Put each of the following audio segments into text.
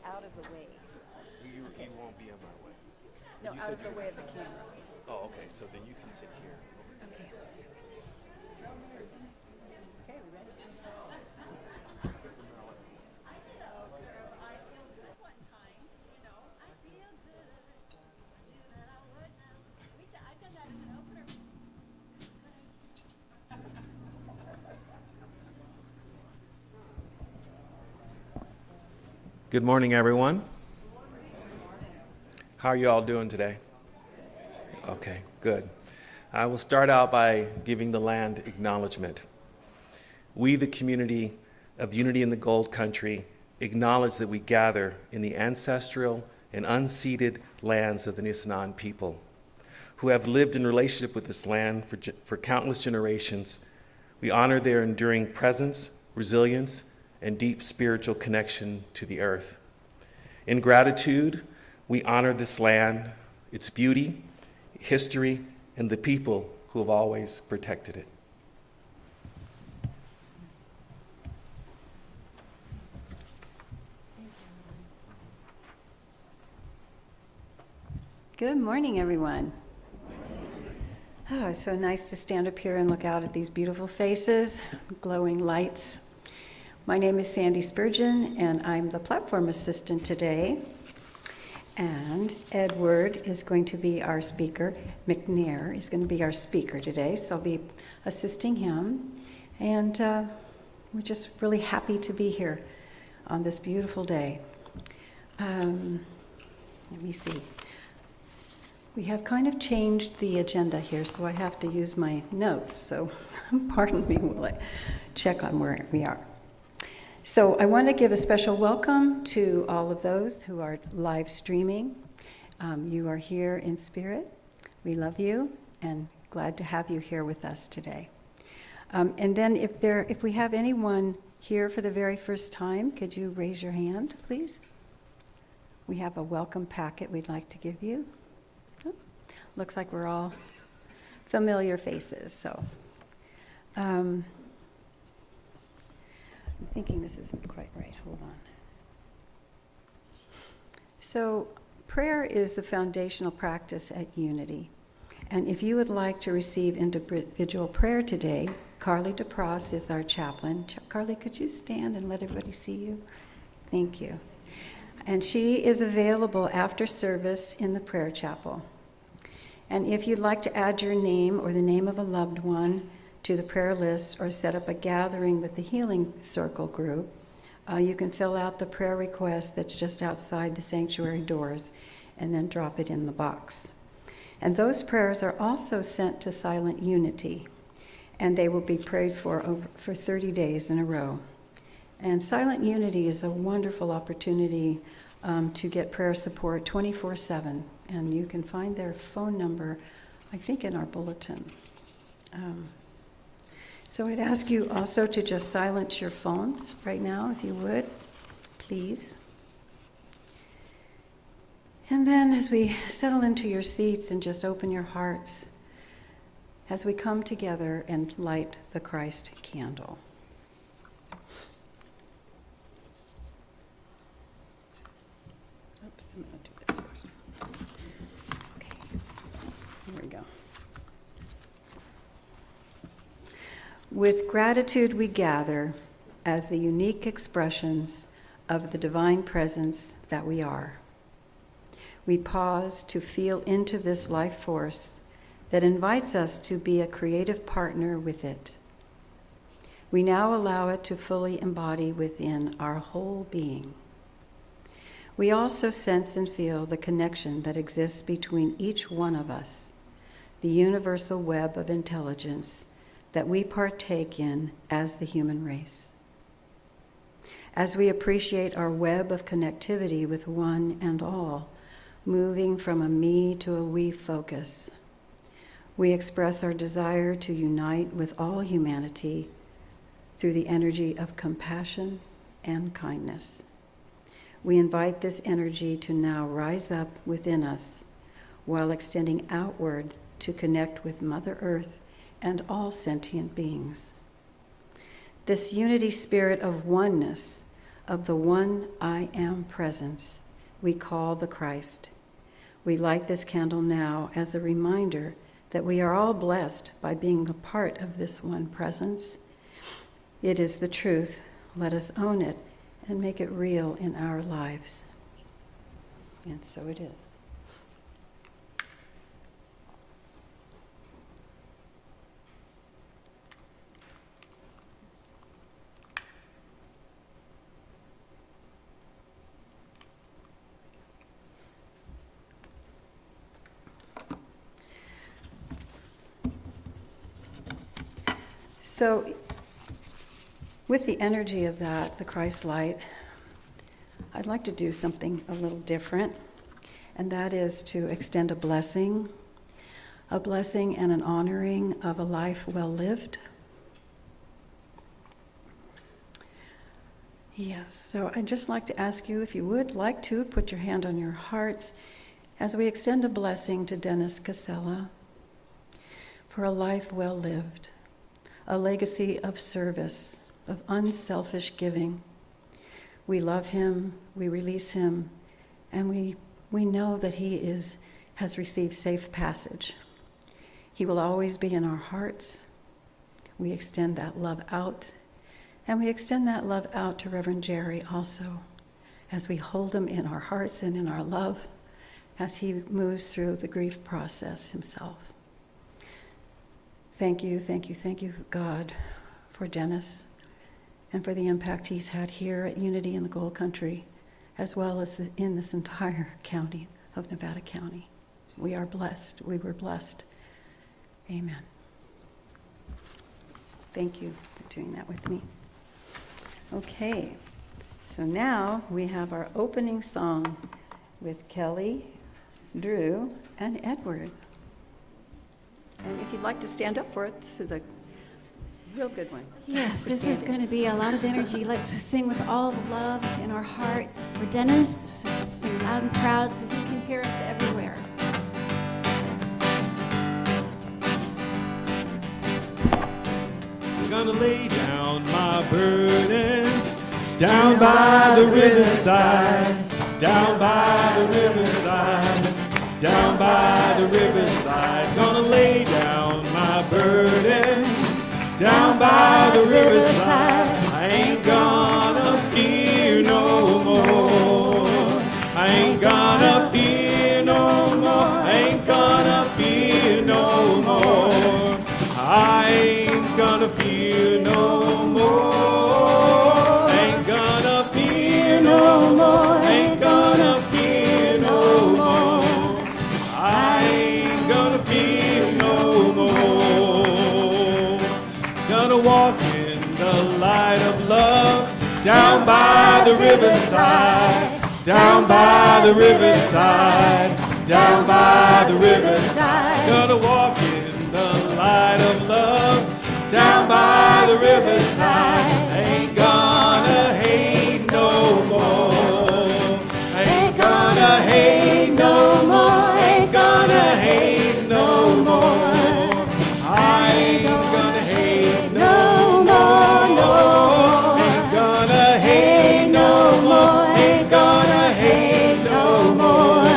Out of the way. You won't be in my way. No, out of the way of the camera. Oh, okay. So then you can sit here. Okay. Okay, we ready? Good morning, everyone. How are you all doing today? Okay, good. I will start out by giving the land acknowledgement. We, the community of Unity in the Gold Country, acknowledge that we gather in the ancestral and unceded lands of the Nisenan people, who have lived in relationship with this land for countless generations. We honor their enduring presence, resilience, and deep spiritual connection to the earth. In gratitude, we honor this land, its beauty, history, and the people who have always protected it. Good morning, everyone. Oh, it's so nice to stand up here and look out at these beautiful faces, glowing lights. My name is Sandy Spurgeon, and I'm the platform assistant today. And Edward is going to be our speaker. McNair is going to be our speaker today, so I'll be assisting him. And we're just really happy to be here on this beautiful day. Let me see. We have kind of changed the agenda here, so I have to use my notes. So pardon me while I check on where we are. So I want to give a special welcome to all of those who are live streaming. You are here in spirit. We love you and glad to have you here with us today. And then if we have anyone here for the very first time, could you raise your hand, please? We have a welcome packet we'd like to give you. Oh, looks like we're all familiar faces, so. I'm thinking this isn't quite right. Hold on. So, prayer is the foundational practice at Unity. And if you would like to receive individual prayer today, Carly DePross is our chaplain. Carly, could you stand and let everybody see you? Thank you. And she is available after service in the prayer chapel. And if you'd like to add your name or the name of a loved one to the prayer list or set up a gathering with the Healing Circle group, you can fill out the prayer request that's just outside the sanctuary doors and then drop it in the box. And those prayers are also sent to Silent Unity, and they will be prayed for 30 days in a row. And Silent Unity is a wonderful opportunity to get prayer support 24/7, and you can find their phone number, I think, in our bulletin. So I'd ask you also to just silence your phones right now, if you would, please. And then as we settle into your seats and just open your hearts, as we come together and light the Christ candle. Oops, I'm going to do this first. Okay, here we go. With gratitude we gather as the unique expressions of the divine presence that we are. We pause to feel into this life force that invites us to be a creative partner with it. We now allow it to fully embody within our whole being. We also sense and feel the connection that exists between each one of us, the universal web of intelligence that we partake in as the human race. As we appreciate our web of connectivity with one and all, moving from a me to a we focus, we express our desire to unite with all humanity through the energy of compassion and kindness. We invite this energy to now rise up within us while extending outward to connect with Mother Earth and all sentient beings. This unity spirit of oneness, of the one I am presence, we call the Christ. We light this candle now as a reminder that we are all blessed by being a part of this one presence. It is the truth. Let us own it and make it real in our lives. And so it is. So, with the energy of that, the Christ light, I'd like to do something a little different, and that is to extend a blessing and an honoring of a life well lived. Yes, so I'd just like to ask you, if you would like to, put your hand on your hearts as we extend a blessing to Dennis Casella for a life well lived, a legacy of service, of unselfish giving. We love him, we release him, and we know that he has received safe passage. He will always be in our hearts. We extend that love out, and we extend that love out to Reverend Jerry also, as we hold him in our hearts and in our love as he moves through the grief process himself. Thank you, God, for Dennis and for the impact he's had here at Unity in the Gold Country, as well as in this entire county of Nevada County. We are blessed. We were blessed. Amen. Thank you for doing that with me. Okay, so now we have our opening song with Kellie, Drew, and Edward. And if you'd like to stand up for it, this is a real good one. Yes, this is going to be a lot of energy. Let's sing with all the love in our hearts for Dennis. So sing loud and proud so he can hear us everywhere. I'm gonna lay down my burdens down by the riverside, down by the riverside. Down by the riverside, gonna lay down my burdens. Down by the riverside, I ain't gonna fear no more. I ain't gonna fear no more. I ain't gonna fear no more. I ain't gonna fear no more. I ain't gonna fear no more. I ain't gonna fear no more. I ain't gonna fear no more. Gonna walk in the light of love down by the riverside, down by the riverside, down by the riverside. Gonna walk in the light of love down by the riverside. I ain't gonna hate no more. I ain't gonna hate no more. Ain't gonna hate no more. I ain't gonna hate no more. No. Ain't gonna hate no more. Ain't gonna hate no more.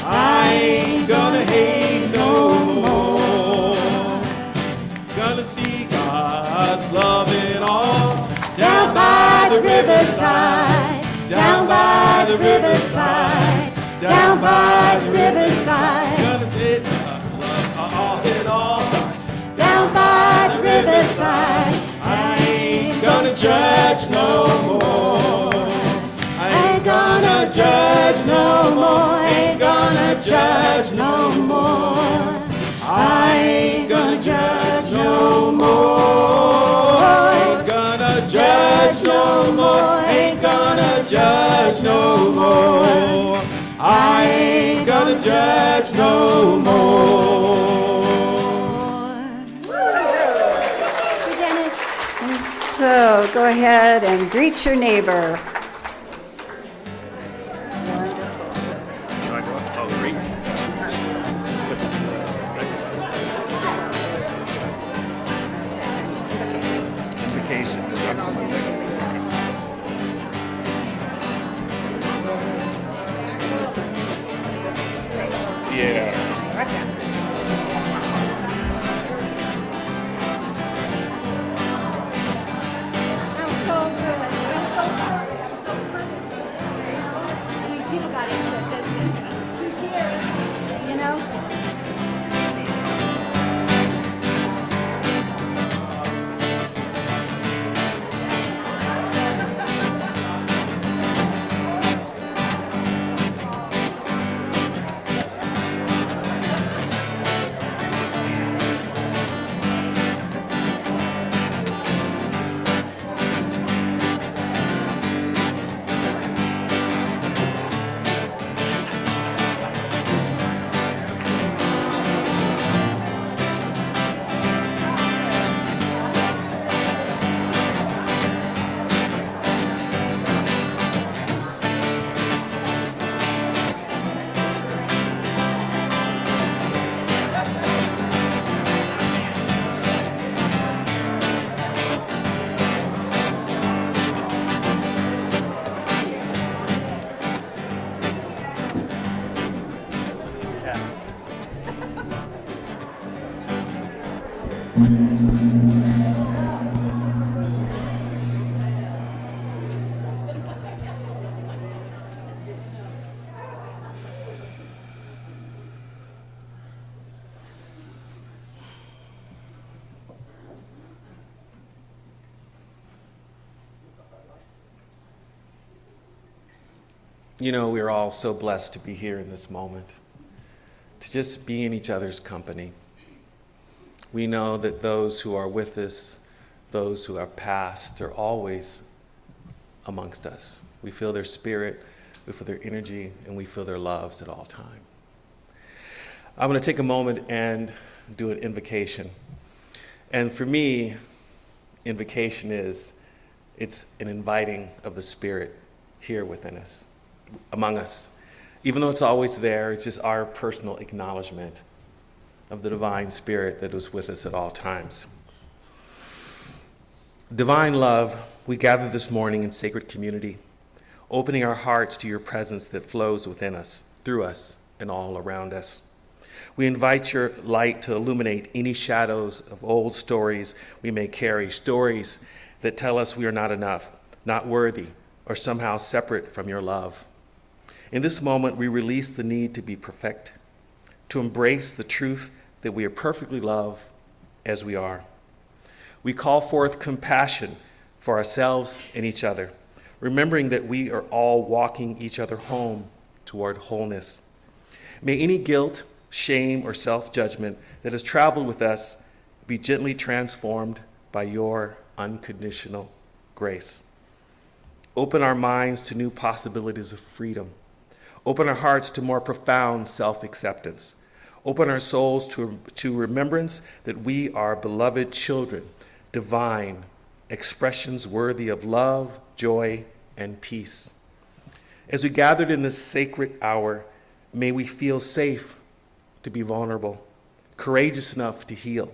I ain't gonna hate no more. Gonna see God's love in all down by the riverside, down by the riverside, down by the riverside. Gonna see God's love in all down by the riverside. I ain't gonna judge no more. I ain't gonna judge no more. Ain't gonna judge no more. I ain't gonna judge no more. Ain't gonna judge no more. Ain't gonna judge no more. I ain't gonna judge no more. So Dennis, And so go ahead and greet your neighbor. Wonderful. Oh, great. Good to see you. You know, we're all so blessed to be here in this moment, to just be in each other's company. We know that those who are with us, those who have passed, are always amongst us. We feel their spirit, we feel their energy, and we feel their loves at all times. I'm going to take a moment and do an invocation. And for me, invocation it's an inviting of the Spirit here within us, among us. Even though it's always there, it's just our personal acknowledgement of the divine Spirit that is with us at all times. Divine love, we gather this morning in sacred community, opening our hearts to your presence that flows within us, through us, and all around us. We invite your light to illuminate any shadows of old stories we may carry, stories that tell us we are not enough, not worthy, or somehow separate from your love. In this moment, we release the need to be perfect, to embrace the truth that we are perfectly loved as we are. We call forth compassion for ourselves and each other, remembering that we are all walking each other home toward wholeness. May any guilt, shame, or self-judgment that has traveled with us be gently transformed by your unconditional grace. Open our minds to new possibilities of freedom. Open our hearts to more profound self-acceptance. Open our souls to remembrance that we are beloved children, divine expressions worthy of love, joy, and peace. As we gathered in this sacred hour, may we feel safe to be vulnerable, courageous enough to heal,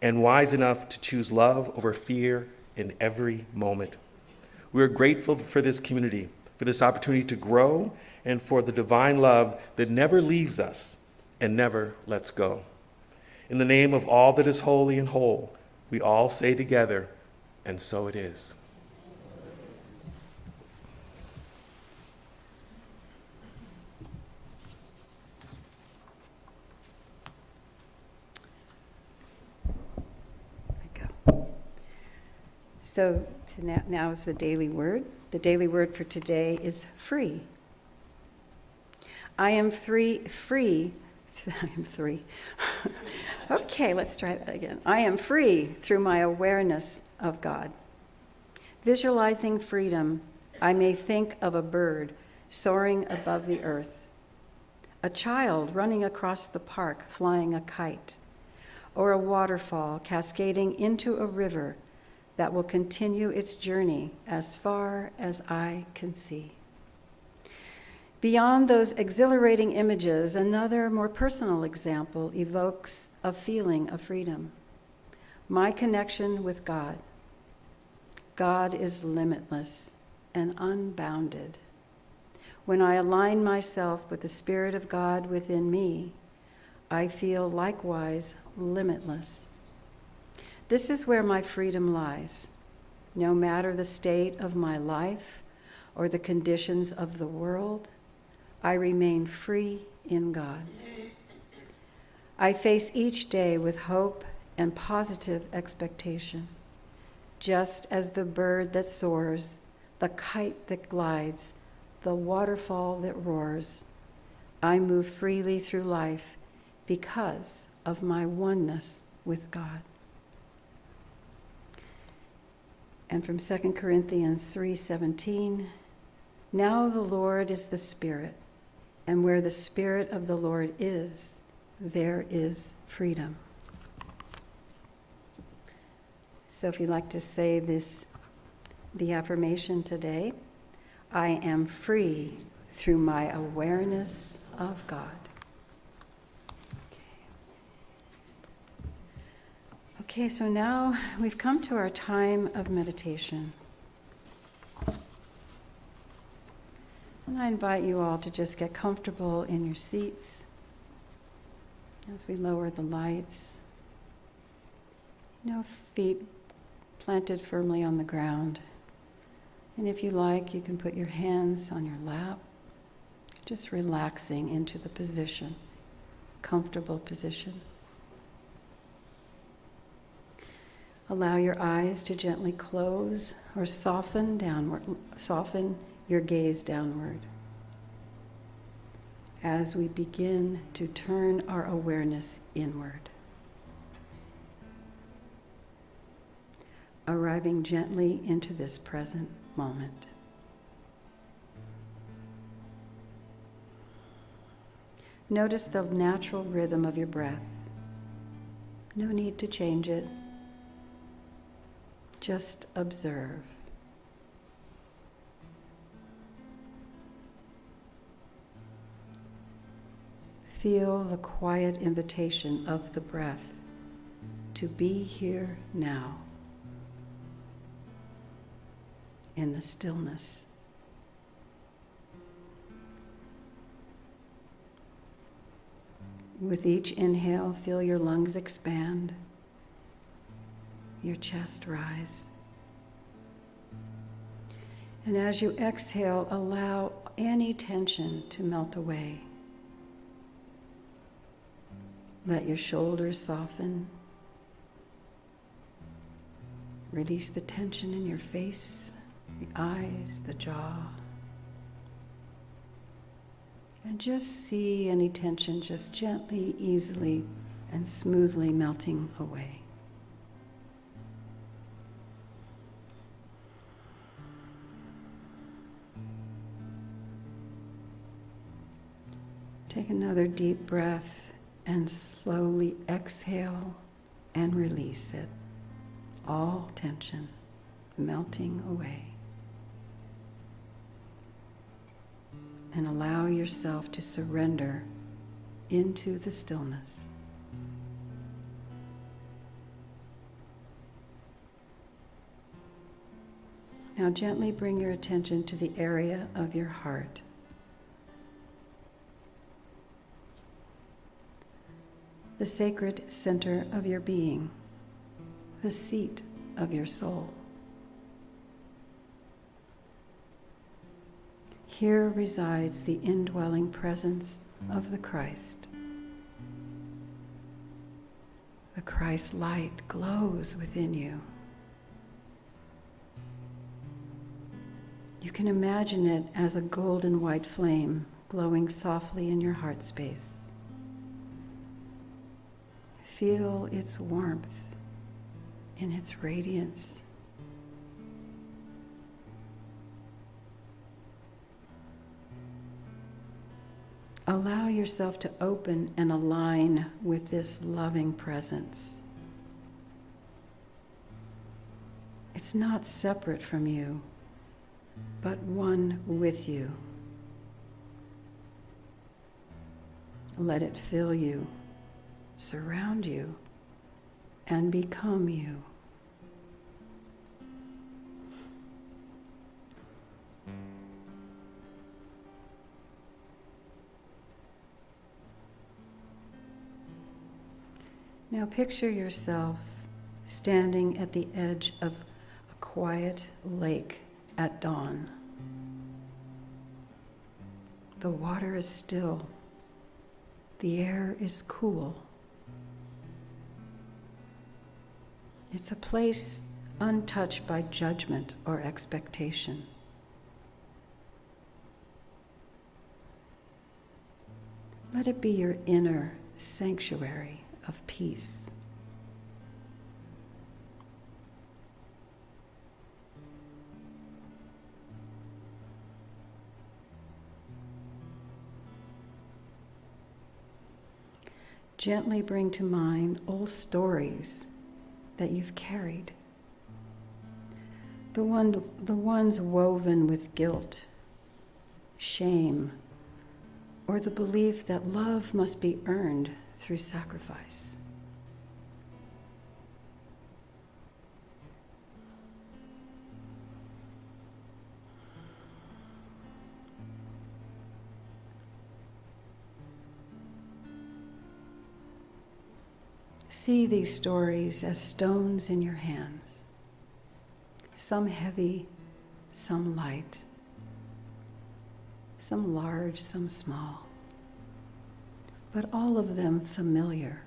and wise enough to choose love over fear in every moment. We are grateful for this community, for this opportunity to grow, and for the divine love that never leaves us and never lets go. In the name of all that is holy and whole, we all say together, and so it is. So now is the daily word. The daily word for today is free. I am free. I am free. Okay, let's try that again. I am free through my awareness of God. Visualizing freedom, I may think of a bird soaring above the earth, a child running across the park flying a kite, or a waterfall cascading into a river that will continue its journey as far as I can see. Beyond those exhilarating images, another more personal example evokes a feeling of freedom. My connection with God. God is limitless and unbounded. When I align myself with the Spirit of God within me, I feel likewise limitless. This is where my freedom lies. No matter the state of my life or the conditions of the world, I remain free in God. I face each day with hope and positive expectation. Just as the bird that soars, the kite that glides, the waterfall that roars, I move freely through life because of my oneness with God. And from 2 Corinthians 3:17, now the Lord is the Spirit, and where the Spirit of the Lord is, there is freedom. So if you'd like to say the affirmation today, I am free through my awareness of God. Okay, so now we've come to our time of meditation. And I invite you all to just get comfortable in your seats as we lower the lights. No feet planted firmly on the ground. And if you like, you can put your hands on your lap, just relaxing into the position, comfortable position. Allow your eyes to gently close or soften downward, soften your gaze downward as we begin to turn our awareness inward. Arriving gently into this present moment. Notice the natural rhythm of your breath. No need to change it. Just observe. Feel the quiet invitation of the breath to be here now, in the stillness. With each inhale, feel your lungs expand, your chest rise. And as you exhale, allow any tension to melt away. Let your shoulders soften. Release the tension in your face, the eyes, the jaw. And just see any tension just gently, easily, and smoothly melting away. Take another deep breath and slowly exhale and release it. All tension melting away. And allow yourself to surrender into the stillness. Now gently bring your attention to the area of your heart. The sacred center of your being, the seat of your soul. Here resides the indwelling presence of the Christ. The Christ light glows within you. You can imagine it as a golden white flame glowing softly in your heart space. Feel its warmth in its radiance. Allow yourself to open and align with this loving presence. It's not separate from you, but one with you. Let it fill you, surround you, and become you. Now picture yourself standing at the edge of a quiet lake at dawn. The water is still. The air is cool. It's a place untouched by judgment or expectation. Let it be your inner sanctuary of peace. Gently bring to mind old stories that you've carried. The ones woven with guilt, shame, or the belief that love must be earned through sacrifice. See these stories as stones in your hands, some heavy, some light, some large, some small, but all of them familiar.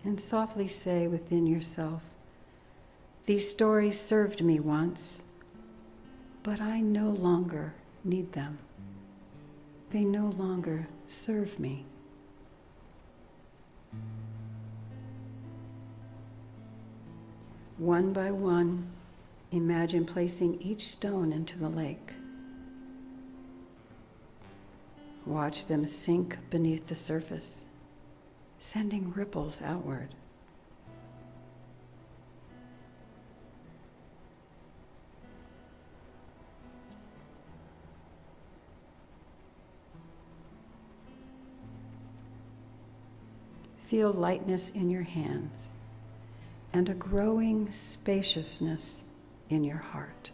And softly say within yourself, these stories served me once, but I no longer need them. They no longer serve me. One by one, imagine placing each stone into the lake. Watch them sink beneath the surface, sending ripples outward. Feel lightness in your hands and a growing spaciousness in your heart.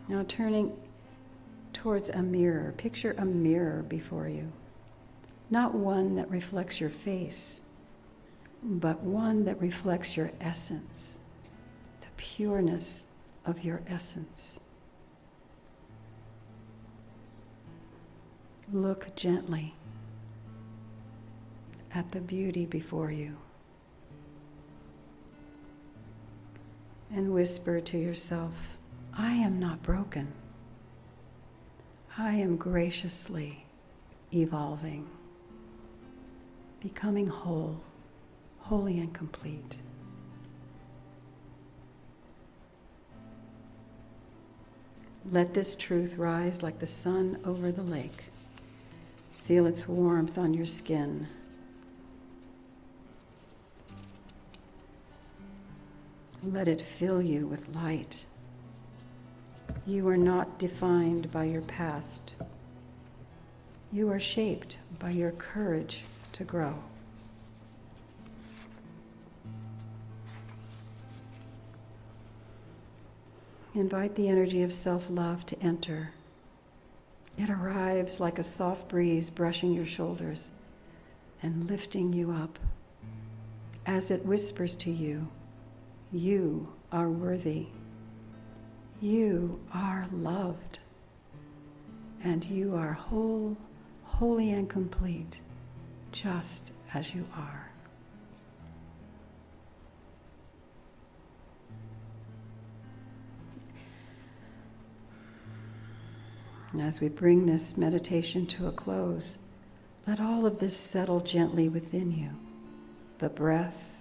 Now turning towards a mirror, picture a mirror before you. Not one that reflects your face, but one that reflects your essence, the pureness of your essence. Look gently at the beauty before you and whisper to yourself, I am not broken. I am graciously evolving, becoming whole, holy and complete. Let this truth rise like the sun over the lake. Feel its warmth on your skin. Let it fill you with light. You are not defined by your past. You are shaped by your courage to grow. Invite the energy of self-love to enter. It arrives like a soft breeze brushing your shoulders and lifting you up. As it whispers to you, you are worthy. You are loved. And you are whole, holy and complete, just as you are. And as we bring this meditation to a close, let all of this settle gently within you. The breath,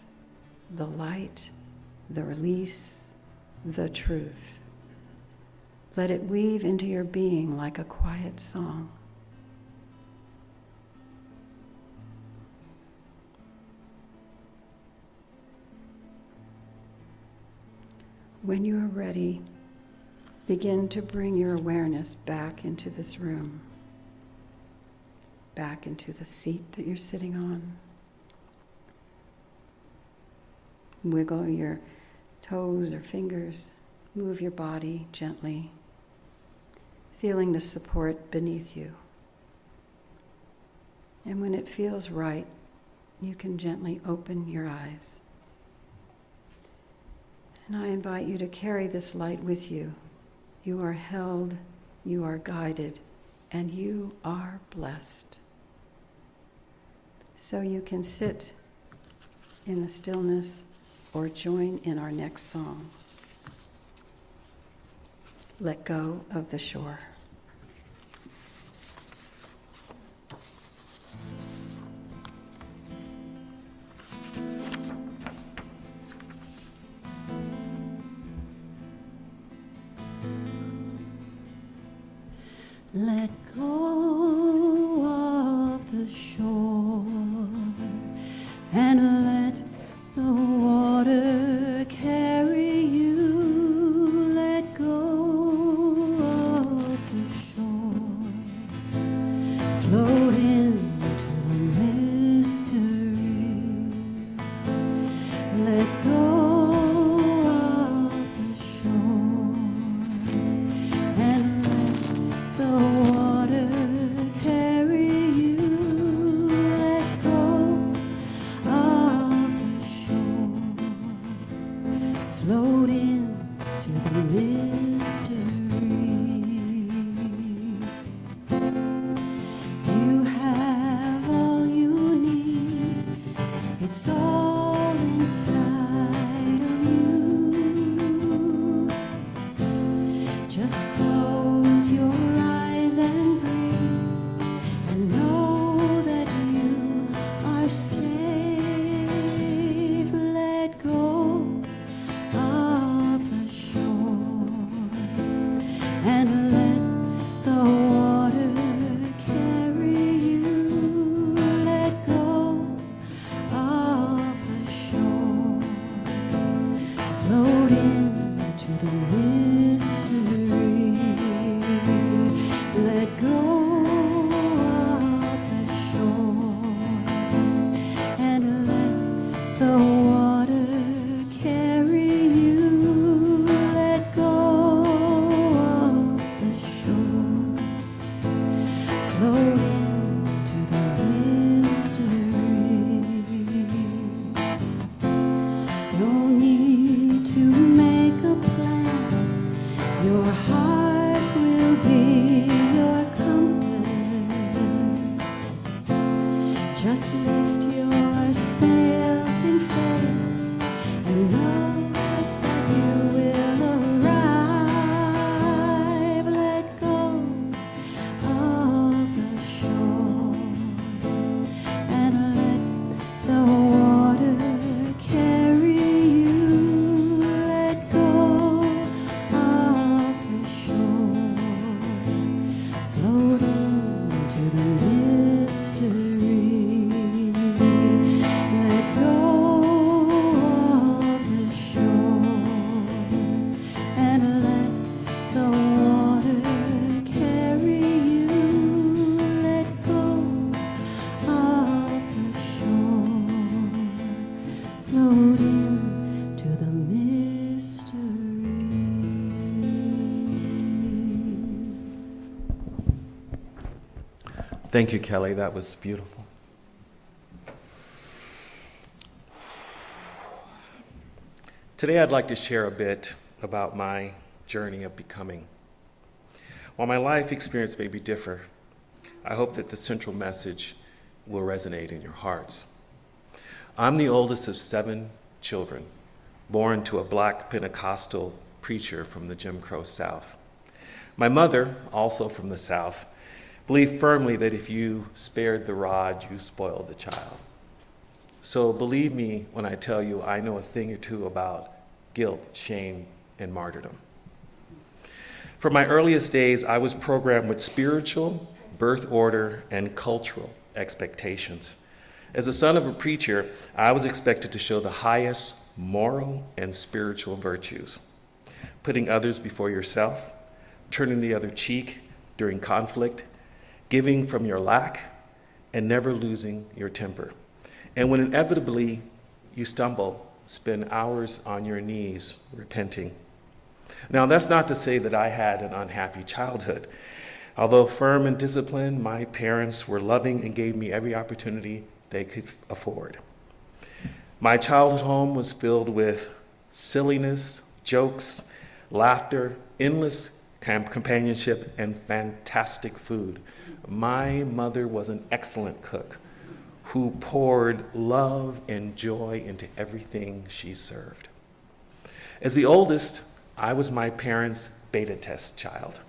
the light, the release, the truth. Let it weave into your being like a quiet song. When you are ready, begin to bring your awareness back into this room, back into the seat that you're sitting on. Wiggle your toes or fingers, move your body gently, feeling the support beneath you. And when it feels right, you can gently open your eyes. And I invite you to carry this light with you. You are held, you are guided, and you are blessed. So you can sit in the stillness or join in our next song. Let go of the shore. Let go of the shore and let the water carry you. Let go of the shore. Float into a mystery. Let go the mystery. You have all you need. It's all inside of you. Just close your eyes and breathe and know that you are safe. Let go of the shore and let the water carry you. Let go of the shore. Float into the mystery. Let go of the shore and let the water carry you. Let go of the shore. Float into the mystery. No need to make a plan. Your heart will be your compass. Just lift your sails in faith and know that you will arrive. Let go of the shore and let the water carry you. Let go of the shore. Float into the mystery. Let go of the shore and let the water carry you. Let go of the shore. Float into the mystery. Thank you, Kelly. That was beautiful. Today, I'd like to share a bit about my journey of becoming. While my life experience may be different, I hope that the central message will resonate in your hearts. I'm the oldest of 7 children, born to a Black Pentecostal preacher from the Jim Crow South. My mother, also from the South, believed firmly that if you spared the rod, you spoiled the child. So believe me when I tell you I know a thing or two about guilt, shame, and martyrdom. From my earliest days, I was programmed with spiritual, birth order, and cultural expectations. As the son of a preacher, I was expected to show the highest moral and spiritual virtues, putting others before yourself, turning the other cheek during conflict, giving from your lack, and never losing your temper. And when inevitably you stumble, spend hours on your knees repenting. Now, that's not to say that I had an unhappy childhood. Although firm and disciplined, my parents were loving and gave me every opportunity they could afford. My childhood home was filled with silliness, jokes, laughter, endless companionship, and fantastic food. My mother was an excellent cook who poured love and joy into everything she served. As the oldest, I was my parents' beta test child.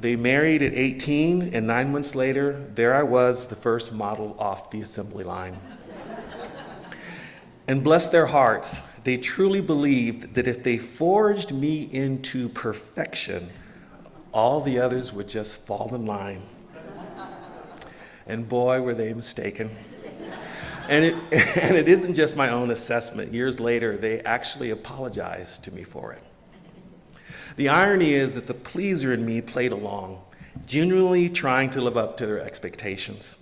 They married at 18, and 9 months later, there I was, the first model off the assembly line. And bless their hearts, they truly believed that if they forged me into perfection, all the others would just fall in line. And boy, were they mistaken. And it isn't just my own assessment. Years later, they actually apologized to me for it. The irony is that the pleaser in me played along, genuinely trying to live up to their expectations.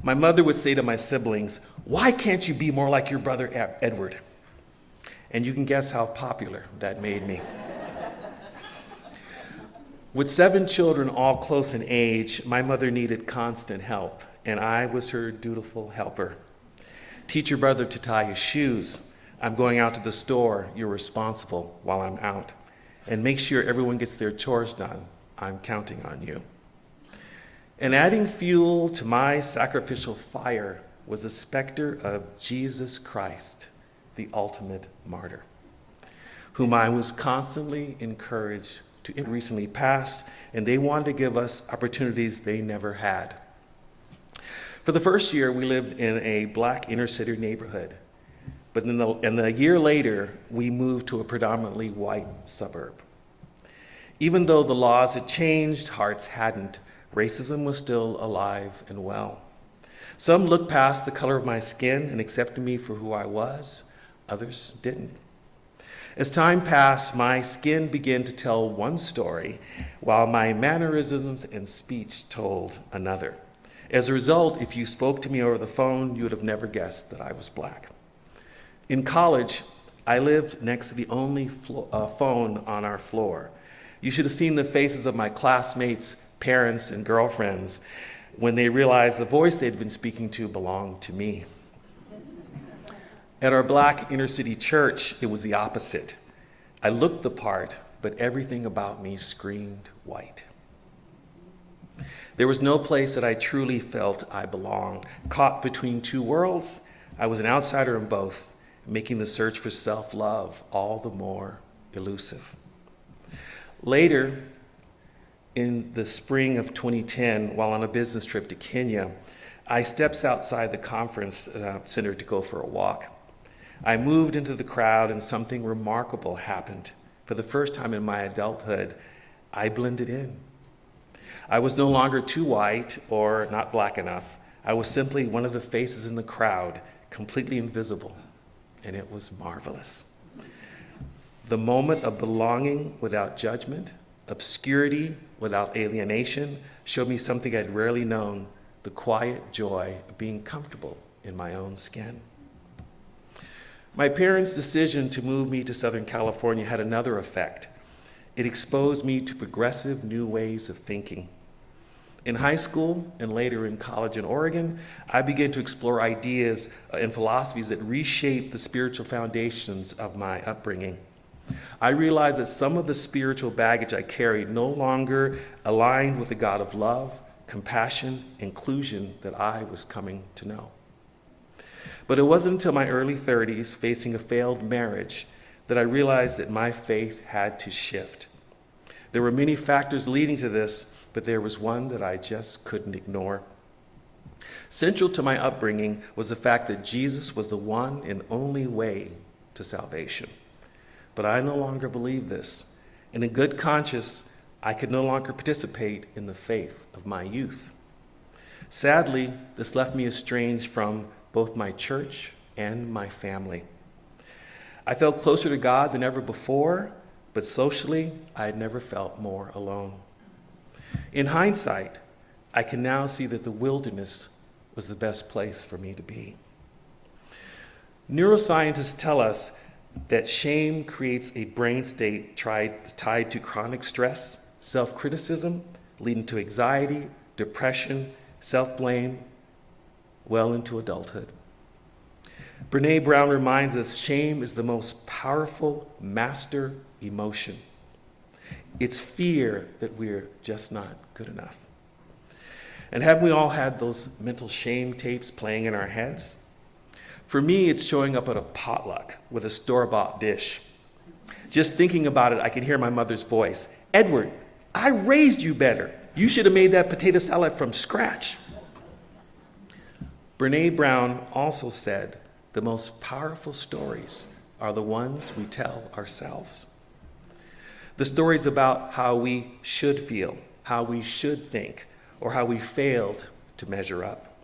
My mother would say to my siblings, "Why can't you be more like your brother Edward?" And you can guess how popular that made me. With 7 children, all close in age, my mother needed constant help, and I was her dutiful helper. Teach your brother to tie his shoes, I'm going out to the store, you're responsible while I'm out. And make sure everyone gets their chores done, I'm counting on you. And adding fuel to my sacrificial fire was the specter of Jesus Christ, the ultimate martyr, whom I was constantly encouraged to. It recently passed, and they wanted to give us opportunities they never had. For the first year, we lived in a black inner city neighborhood, but in the year later, we moved to a predominantly white suburb. Even though the laws had changed, hearts hadn't. Racism was still alive and well. Some looked past the color of my skin and accepted me for who I was. Others didn't. As time passed, my skin began to tell one story, while my mannerisms and speech told another. As a result, if you spoke to me over the phone, you would have never guessed that I was black. In college, I lived next to the only phone on our floor. You should have seen the faces of my classmates, parents, and girlfriends when they realized the voice they'd been speaking to belonged to me. At our black inner city church, it was the opposite. I looked the part, but everything about me screamed white. There was no place that I truly felt I belonged. Caught between two worlds, I was an outsider in both, making the search for self-love all the more elusive. Later, in the spring of 2010, while on a business trip to Kenya, I stepped outside the conference center to go for a walk. I moved into the crowd and something remarkable happened. For the first time in my adulthood, I blended in. I was no longer too white or not black enough. I was simply one of the faces in the crowd, completely invisible, and it was marvelous. The moment of belonging without judgment, obscurity without alienation, showed me something I'd rarely known, the quiet joy of being comfortable in my own skin. My parents' decision to move me to Southern California had another effect. It exposed me to progressive new ways of thinking. In high school and later in college in Oregon, I began to explore ideas and philosophies that reshaped the spiritual foundations of my upbringing. I realized that some of the spiritual baggage I carried no longer aligned with the God of love, compassion, inclusion that I was coming to know. But it wasn't until my early 30s, facing a failed marriage, that I realized that my faith had to shift. There were many factors leading to this, but there was one that I just couldn't ignore. Central to my upbringing was the fact that Jesus was the one and only way to salvation. But I no longer believed this, and in good conscience, I could no longer participate in the faith of my youth. Sadly, this left me estranged from both my church and my family. I felt closer to God than ever before, but socially, I had never felt more alone. In hindsight, I can now see that the wilderness was the best place for me to be. Neuroscientists tell us that shame creates a brain state tied to chronic stress, self-criticism, leading to anxiety, depression, self-blame, well into adulthood. Brené Brown reminds us shame is the most powerful master emotion. It's fear that we're just not good enough. And haven't we all had those mental shame tapes playing in our heads? For me, it's showing up at a potluck with a store-bought dish. Just thinking about it, I can hear my mother's voice. Edward, I raised you better. You should have made that potato salad from scratch. Brené Brown also said, the most powerful stories are the ones we tell ourselves. The stories about how we should feel, how we should think, or how we failed to measure up.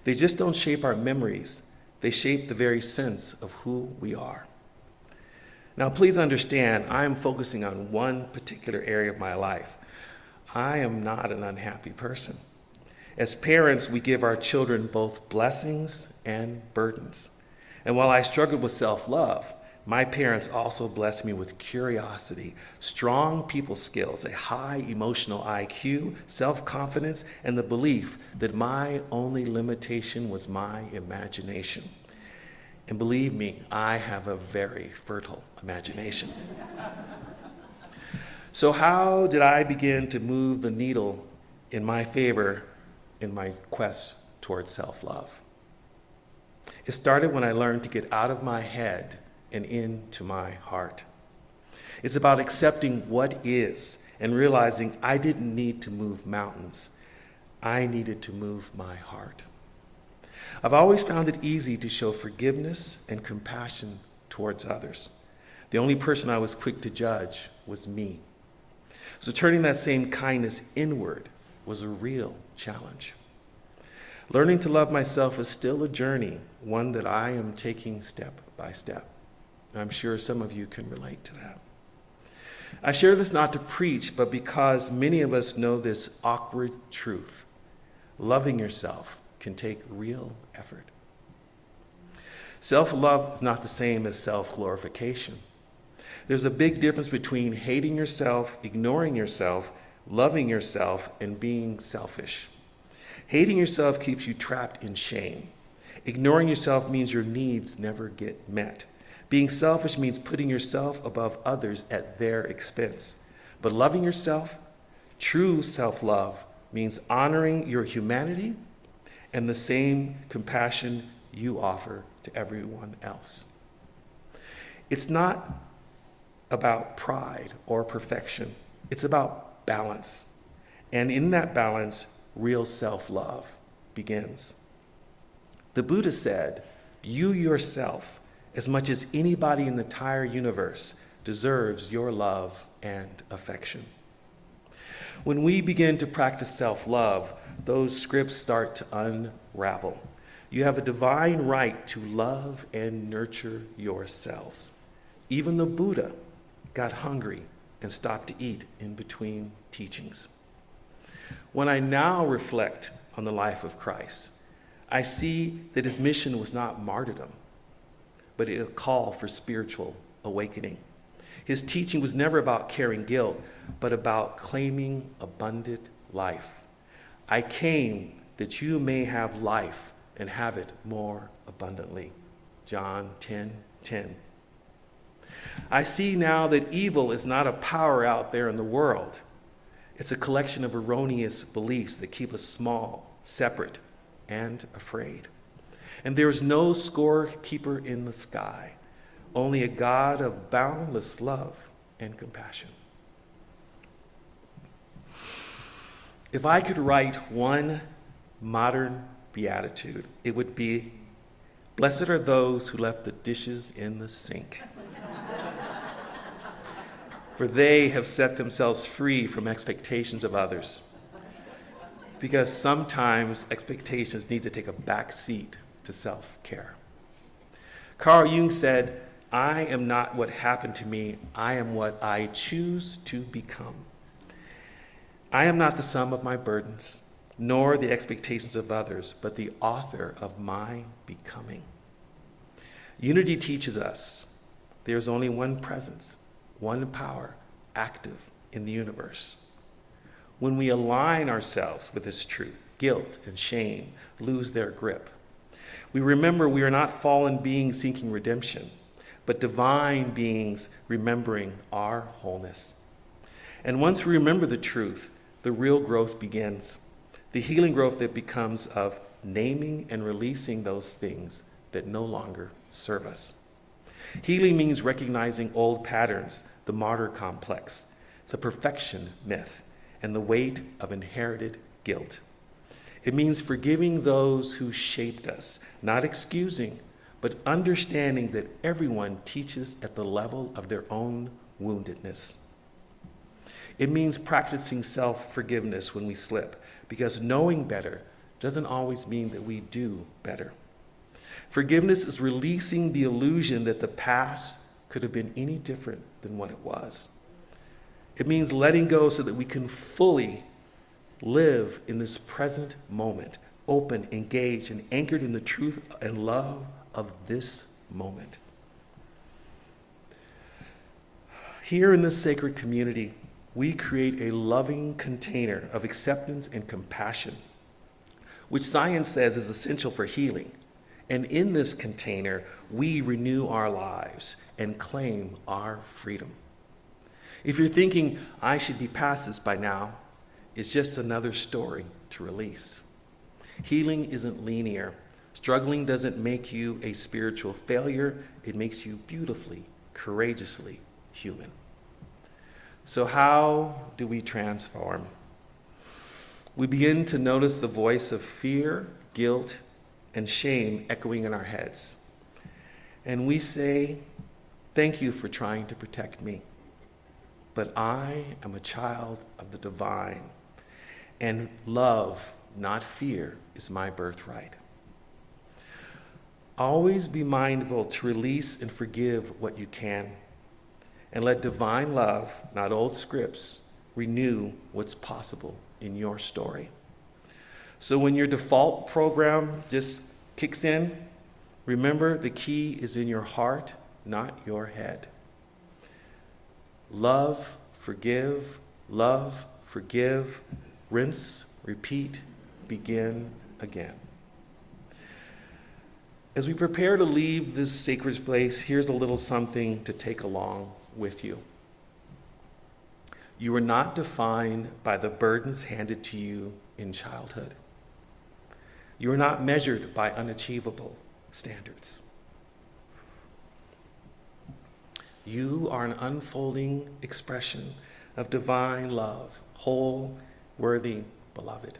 They just don't shape our memories. They shape the very sense of who we are. Now, please understand, I am focusing on one particular area of my life. I am not an unhappy person. As parents, we give our children both blessings and burdens. And while I struggled with self-love, my parents also blessed me with curiosity, strong people skills, a high emotional IQ, self-confidence, and the belief that my only limitation was my imagination. And believe me, I have a very fertile imagination. So how did I begin to move the needle in my favor in my quest towards self-love? It started when I learned to get out of my head and into my heart. It's about accepting what is and realizing I didn't need to move mountains. I needed to move my heart. I've always found it easy to show forgiveness and compassion towards others. The only person I was quick to judge was me. So turning that same kindness inward was a real challenge. Learning to love myself is still a journey, one that I am taking step by step. And I'm sure some of you can relate to that. I share this not to preach, but because many of us know this awkward truth. Loving yourself can take real effort. Self-love is not the same as self-glorification. There's a big difference between hating yourself, ignoring yourself, loving yourself, and being selfish. Hating yourself keeps you trapped in shame. Ignoring yourself means your needs never get met. Being selfish means putting yourself above others at their expense. But loving yourself, true self-love, means honoring your humanity and the same compassion you offer to everyone else. It's not about pride or perfection. It's about balance. And in that balance, real self-love begins. The Buddha said, "You yourself, as much as anybody in the entire universe, deserves your love and affection." When we begin to practice self-love, those scripts start to unravel. You have a divine right to love and nurture yourselves. Even the Buddha got hungry and stopped to eat in between teachings. When I now reflect on the life of Christ, I see that his mission was not martyrdom, but a call for spiritual awakening. His teaching was never about carrying guilt, but about claiming abundant life. I came that you may have life and have it more abundantly. John 10:10. I see now that evil is not a power out there in the world. It's a collection of erroneous beliefs that keep us small, separate, and afraid. And there is no scorekeeper in the sky, only a God of boundless love and compassion. If I could write one modern beatitude, it would be, "Blessed are those who left the dishes in the sink, for they have set themselves free from expectations of others." Because sometimes expectations need to take a back seat to self-care. Carl Jung said, "I am not what happened to me, I am what I choose to become. I am not the sum of my burdens, nor the expectations of others, but the author of my becoming." Unity teaches us there is only one presence, one power active in the universe. When we align ourselves with this truth, guilt and shame lose their grip. We remember we are not fallen beings seeking redemption, but divine beings remembering our wholeness. And once we remember the truth, the real growth begins. The healing growth that becomes of naming and releasing those things that no longer serve us. Healing means recognizing old patterns, the martyr complex, the perfection myth, and the weight of inherited guilt. It means forgiving those who shaped us, not excusing, but understanding that everyone teaches at the level of their own woundedness. It means practicing self-forgiveness when we slip, because knowing better doesn't always mean that we do better. Forgiveness is releasing the illusion that the past could have been any different than what it was. It means letting go so that we can fully live in this present moment, open, engaged, and anchored in the truth and love of this moment. Here in this sacred community, we create a loving container of acceptance and compassion, which science says is essential for healing. And in this container, we renew our lives and claim our freedom. If you're thinking, I should be past this by now, it's just another story to release. Healing isn't linear. Struggling doesn't make you a spiritual failure. It makes you beautifully, courageously human. So how do we transform? We begin to notice the voice of fear, guilt, and shame echoing in our heads. And we say, thank you for trying to protect me. But I am a child of the divine, and love, not fear, is my birthright. Always be mindful to release and forgive what you can, and let divine love, not old scripts, renew what's possible in your story. So when your default program just kicks in, remember the key is in your heart, not your head. Love, forgive, rinse, repeat, begin again. As we prepare to leave this sacred place, here's a little something to take along with you. You are not defined by the burdens handed to you in childhood. You are not measured by unachievable standards. You are an unfolding expression of divine love, whole, worthy, beloved.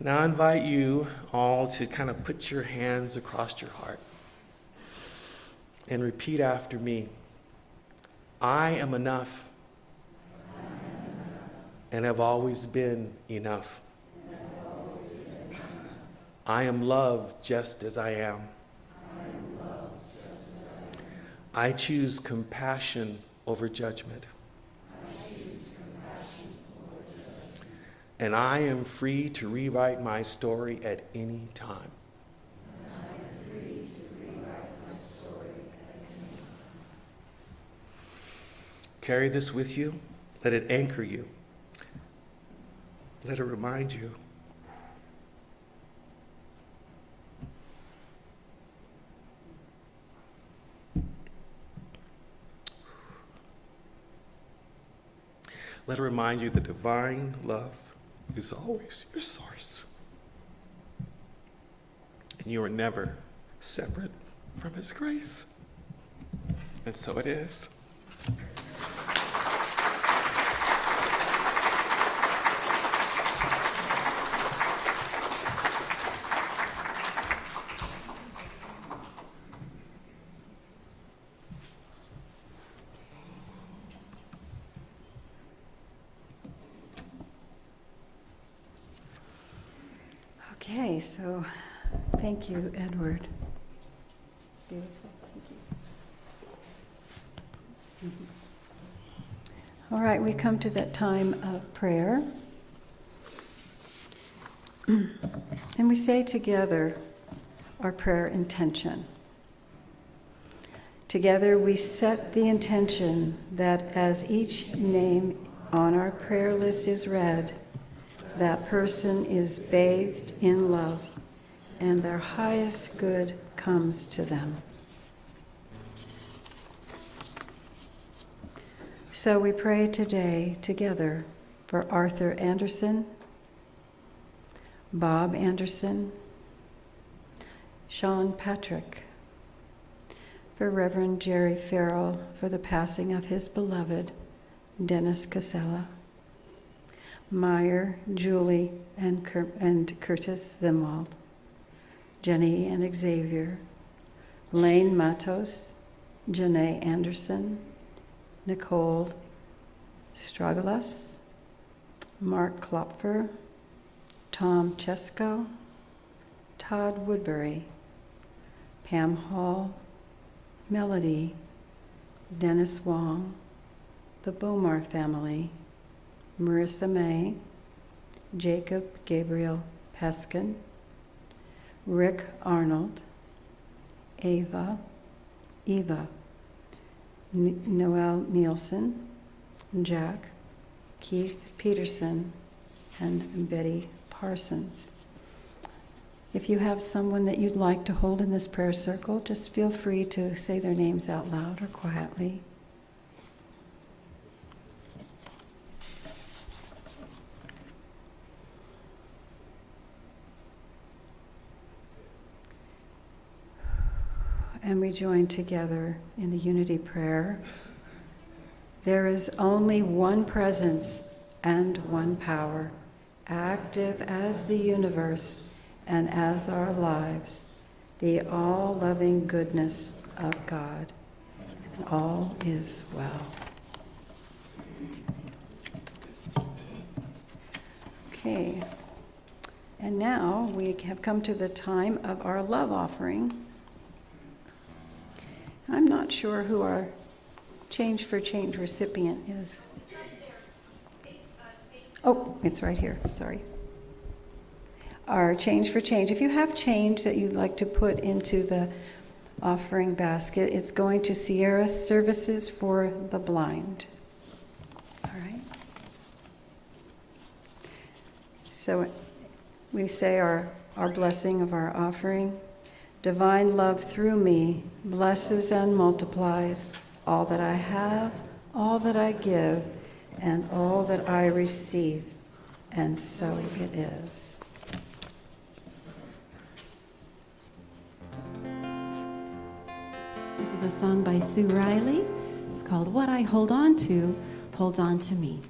Now I invite you all to kind of put your hands across your heart and repeat after me. I am enough and have always been enough. I am loved just as I am. I choose compassion over judgment. And I am free to rewrite my story at any time. Carry this with you. Let it anchor you. Let it remind you. Let it remind you that divine love is always your source. And you are never separate from His grace. And so it is. Okay, so thank you, Edward. It's beautiful. Thank you. All right, we come to that time of prayer. And we say together our prayer intention. Together we set the intention that as each name on our prayer list is read, that person is bathed in love, and their highest good comes to them. So we pray today together for Arthur Anderson, Bob Anderson, Sean Patrick, for Reverend Jerry Farrell for the passing of his beloved Dennis Casella, Meyer, Julie, and Curtis Zimwald, Jenny and Xavier, Lane Matos, Janae Anderson, Nicole Stragalas, Mark Klopfer, Tom Chesko, Todd Woodbury, Pam Hall, Melody, Dennis Wong, the Bomar family, Marissa May, Jacob Gabriel Peskin, Rick Arnold, Eva, Noel Nielsen, Jack, Keith Peterson, and Betty Parsons. If you have someone that you'd like to hold in this prayer circle, just feel free to say their names out loud or quietly. And we join together in the unity prayer. There is only one presence and one power, active as the universe and as our lives, the all-loving goodness of God, and all is well. Okay, and now we have come to the time of our love offering. I'm not sure who our Change for Change recipient is. Oh, it's right here, sorry. Our Change for Change. If you have change that you'd like to put into the offering basket, it's going to Sierra Services for the Blind. All right. So we say our blessing of our offering. Divine love through me blesses and multiplies all that I have, all that I give, and all that I receive. And so it is. This is a song by Sue Riley. It's called What I Hold On To Holds On To Me.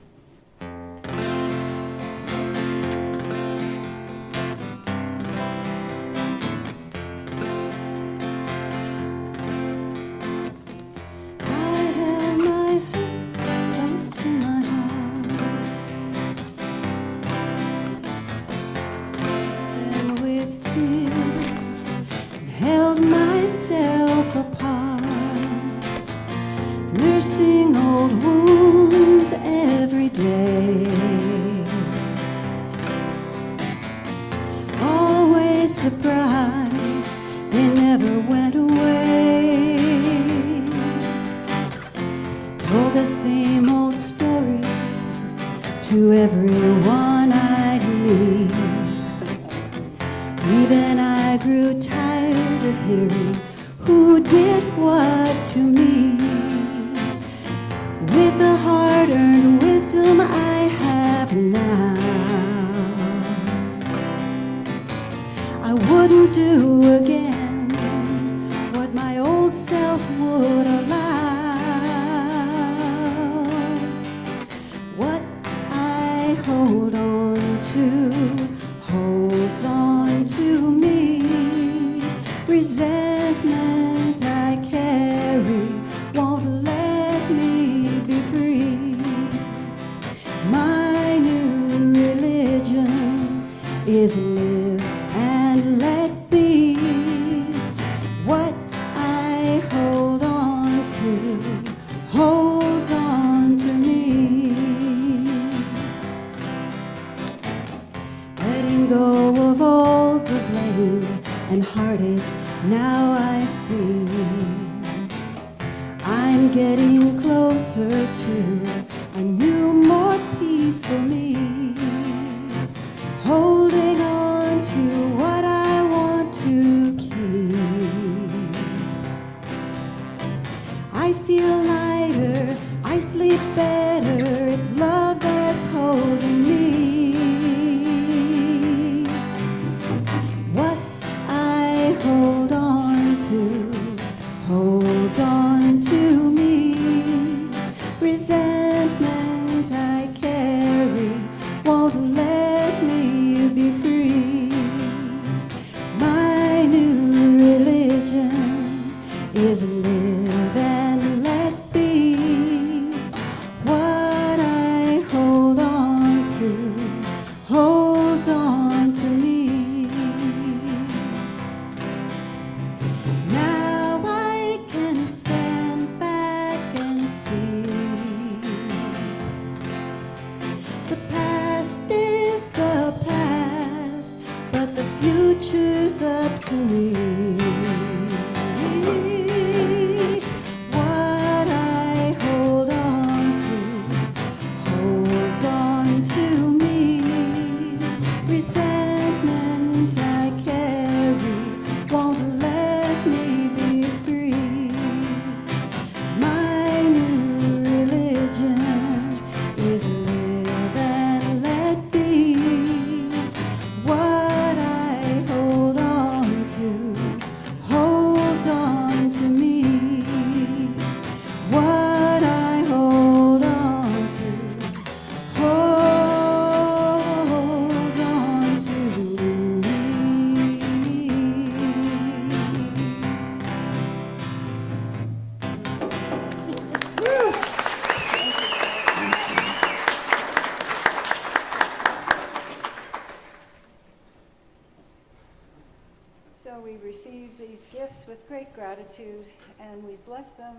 gratitude, and we bless them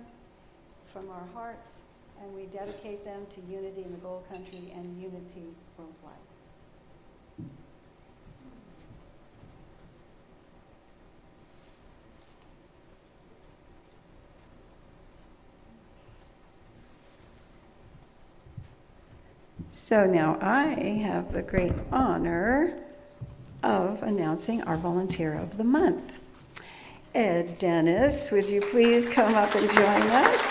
from our hearts, and we dedicate them to unity in the Gold Country and unity worldwide. So now I have the great honor of announcing our Volunteer of the Month. Ed Dennis, would you please come up and join us?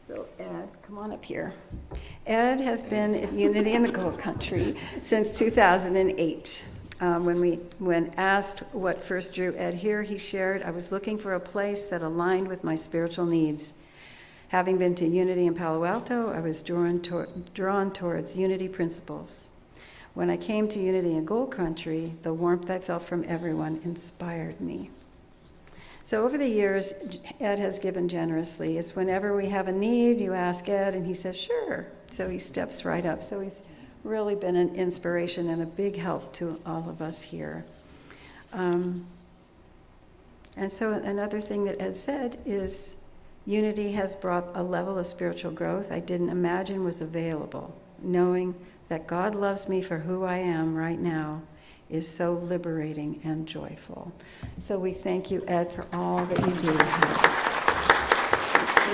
So Ed, come on up here. Ed has been at Unity in the Gold Country since 2008. When asked what first drew Ed here, he shared, "I was looking for a place that aligned with my spiritual needs. Having been to Unity in Palo Alto, I was drawn towards Unity principles. When I came to Unity in Gold Country, the warmth I felt from everyone inspired me." So over the years, Ed has given generously. It's whenever we have a need, you ask Ed, and he says, "Sure." So he steps right up. So he's really been an inspiration and a big help to all of us here. And so another thing that Ed said is, Unity has brought a level of spiritual growth I didn't imagine was available. Knowing that God loves me for who I am right now is so liberating and joyful. So we thank you, Ed, for all that you do. You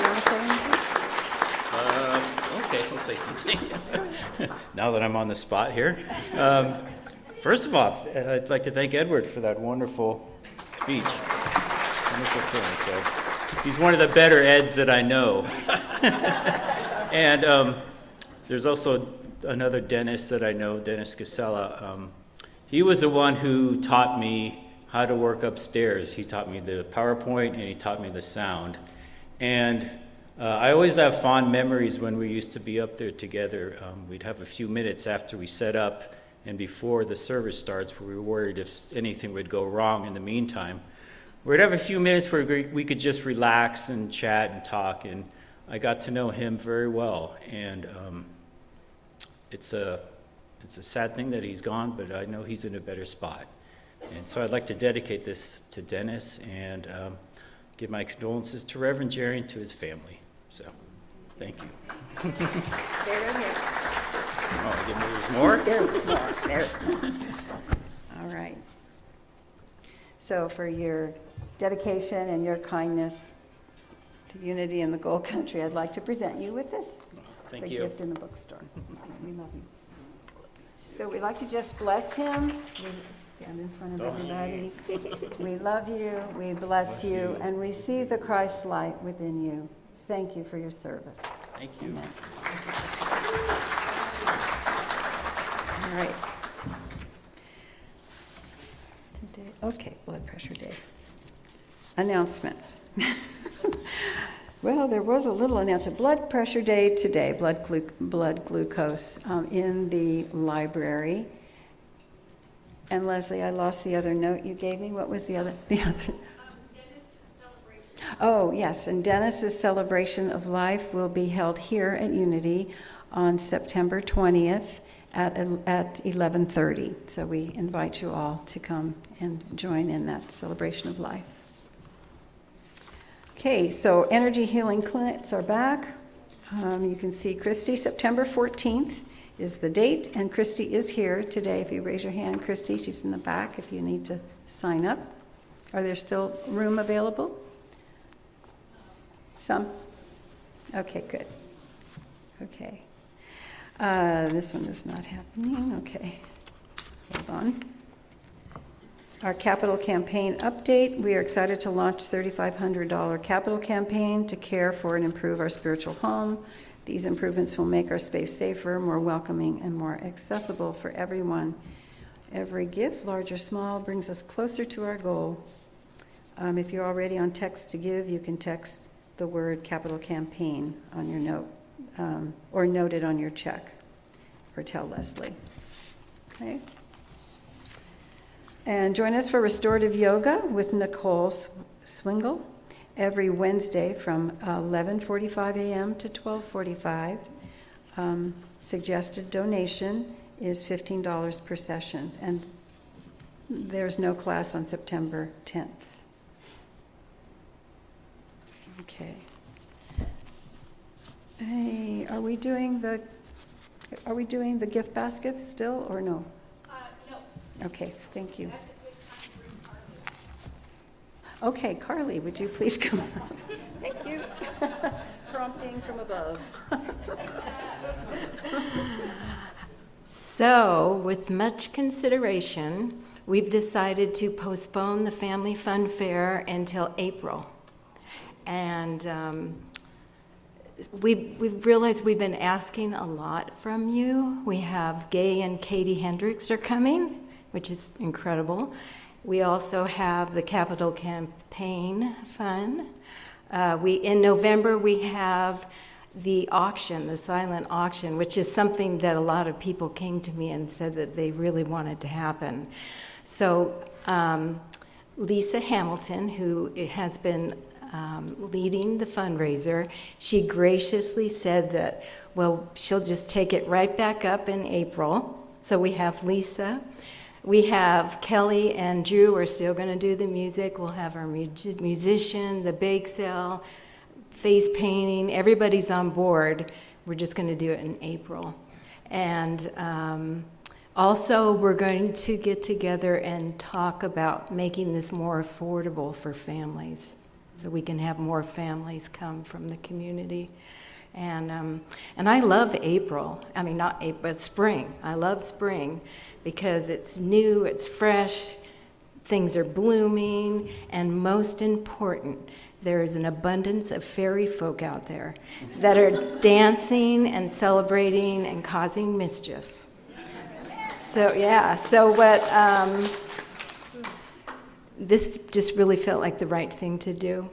want to say anything? Okay, I'll say something. Now that I'm on the spot here. First of all, I'd like to thank Edward for that wonderful speech. Wonderful thing. So, he's one of the better Eds that I know. And there's also another Dennis that I know, Dennis Casella. He was the one who taught me how to work upstairs. He taught me the PowerPoint and he taught me the sound. And I always have fond memories when we used to be up there together. We'd have a few minutes after we set up and before the service starts where we were worried if anything would go wrong in the meantime. We'd have a few minutes where we could just relax and chat and talk, and I got to know him very well. And it's a sad thing that he's gone, but I know he's in a better spot. And so I'd like to dedicate this to Dennis and give my condolences to Reverend Jerry and to his family. So, thank you. Stay right here. Oh, there's more? There's more. There's more. All right. So for your dedication and your kindness to Unity in the Gold Country, I'd like to present you with this. Thank it's you. a gift in the bookstore. We love you. So we'd like to just bless him. We stand in front of everybody. We love you, we bless you, and we see the Christ light within you. Thank you for your service. Thank you. Amen. All right. Today, okay, blood pressure day. Announcements. Well, there was a little announcement. Blood pressure day today, blood glucose in the library. And Leslie, I lost the other note you gave me. What was the other? Dennis's celebration. Oh, yes, and Dennis's celebration of life will be held here at Unity on September 20th at 11:30. So we invite you all to come and join in that celebration of life. Okay, so energy healing clinics are back. You can see Christy, September 14th is the date, and Christy is here today. If you raise your hand, Christy, she's in the back if you need to sign up. Are there still room available? Some? Okay, good. Okay. This one is not happening. Okay, hold on. Our capital campaign update. We are excited to launch $3,500 capital campaign to care for and improve our spiritual home. These improvements will make our space safer, more welcoming, and more accessible for everyone. Every gift, large or small, brings us closer to our goal. If you're already on text to give, you can text the word capital campaign on your note, or note it on your check, or tell Leslie. Okay? And join us for restorative yoga with Nicole Swingle every Wednesday from 11:45 a.m. to 12:45. Suggested donation is $15 per session, and there's no class on September 10th. Okay. Hey, are we doing the gift baskets still, or no? No. Okay, thank you. Okay, Carly, would you please come up? Thank you. Prompting from above. So, with much consideration, we've decided to postpone the Family Fun Fair until April. And we've realized we've been asking a lot from you. We have Gay and Katie Hendricks are coming, which is incredible. We also have the Capital Campaign Fund. In November, we have the auction, the silent auction, which is something that a lot of people came to me and said that they really wanted to happen. So Lisa Hamilton, who has been leading the fundraiser, she graciously said that, well, she'll just take it right back up in April. So we have Lisa. We have Kelly and Drew are still going to do the music. We'll have our musician, the bake sale, face painting. Everybody's on board. We're just going to do it in April. And also, we're going to get together and talk about making this more affordable for families, so we can have more families come from the community. And I love April. I mean, not April, but spring. I love spring because it's new, it's fresh, things are blooming, and most important, there is an abundance of fairy folk out there that are dancing and celebrating and causing mischief. So, yeah, so what, this just really felt like the right thing to do.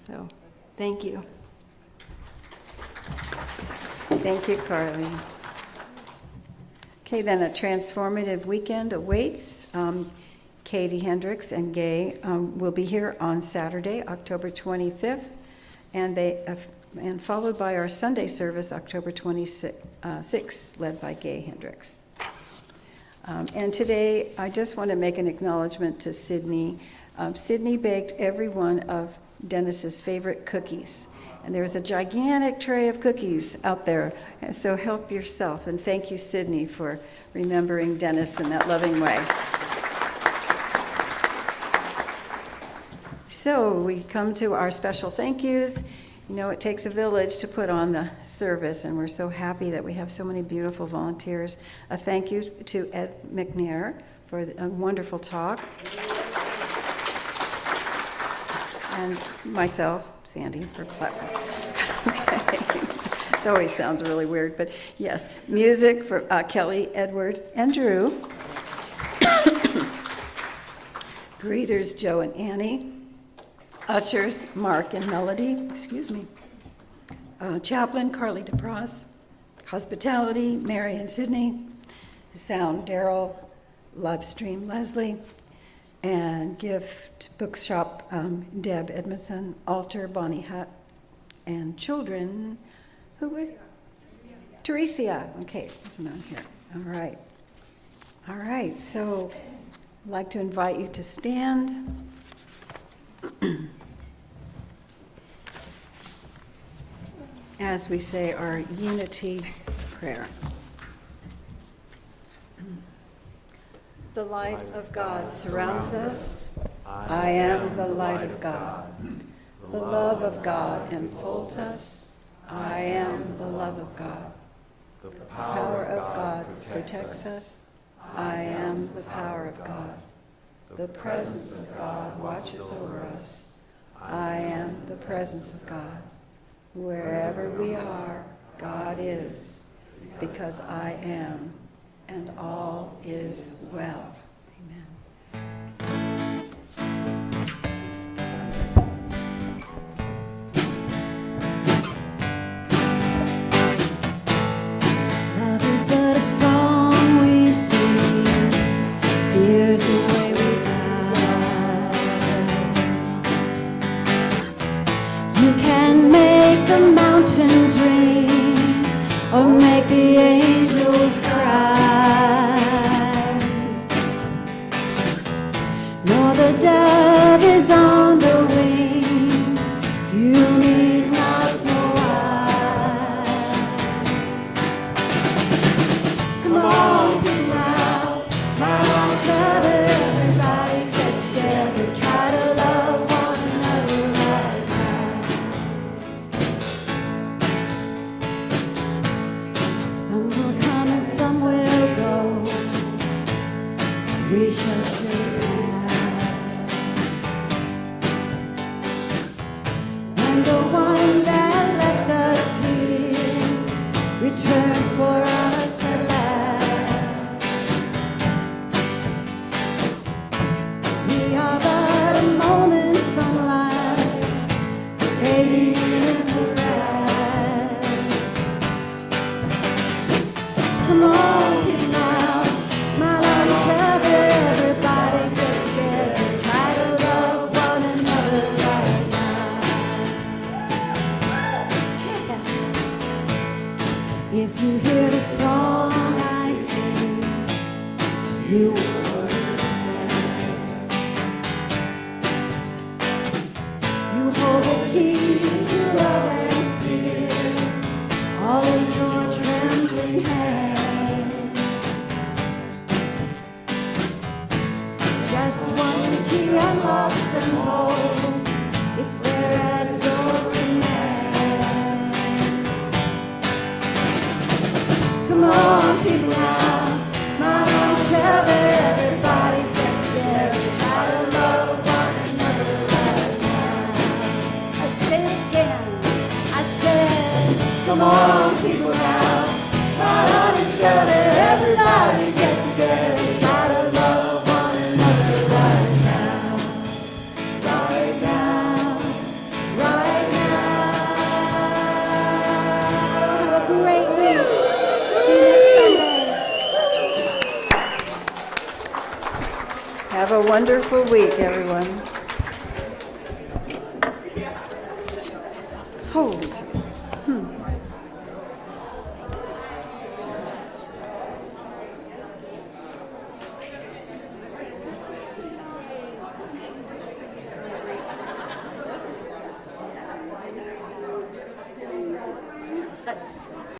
So, thank you. Thank you, Carly. Okay, then a transformative weekend awaits. Katie Hendricks and Gay will be here on Saturday, October 25th, and followed by our Sunday service, October 26th, led by Gay Hendricks. And today, I just want to make an acknowledgement to Sydney. Sydney baked every one of Dennis's favorite cookies. And there's a gigantic tray of cookies out there. And so help yourself. And thank you, Sydney, for remembering Dennis in that loving way. So we come to our special thank yous. You know, it takes a village to put on the service, and we're so happy that we have so many beautiful volunteers. A thank you to Ed McNair for a wonderful talk. And myself, Sandy, for platform. Okay. It always sounds really weird, but yes. Music for Kelly, Edward, and Drew. Greeters, Joe and Annie. Ushers, Mark and Melody, excuse me. Chaplain, Carly DePros. Hospitality, Mary and Sydney. Sound, Daryl. Live stream, Leslie. And gift bookshop, Deb Edmondson. Altar, Bonnie Hutt. And children, who was? Teresia. Okay, wasn't on here. All right. All right, so I'd like to invite you to stand. As we say our unity prayer. The light of God surrounds us. I am the light of God. The love of God enfolds us. I am the love of God. The power of God protects us. I am the power of God. The presence of God watches over us. I am the presence of God. Wherever we are, God is, because I am, and all is well. Amen. Love is but a song we sing, fear's the way we die. You can make the mountains rain, or For the dove is on the wing, you need not know why. Come on, get loud, smile on each other, everybody get together, try to love one another right now. Some will come and some will go, we shall shake hands. And the one that left us here returns for us at last. We are but a moment's sunlight fading in the past. Come on, get loud, smile at each other, everybody get together, try to love one another right now. If you hear the song I sing, you will understand. You hold the key to love and fear, all in your trembling hand. Just one key unlocks them both, it's there at your command. Come on, people now, smile on each other, everybody get together, try to love one another right now. Let's say it again. I said, come on, people now, smile on each other, everybody get together, try to love one another right now. Right now, right now. Have a great week. See you next Sunday. Have a wonderful week, everyone. Holy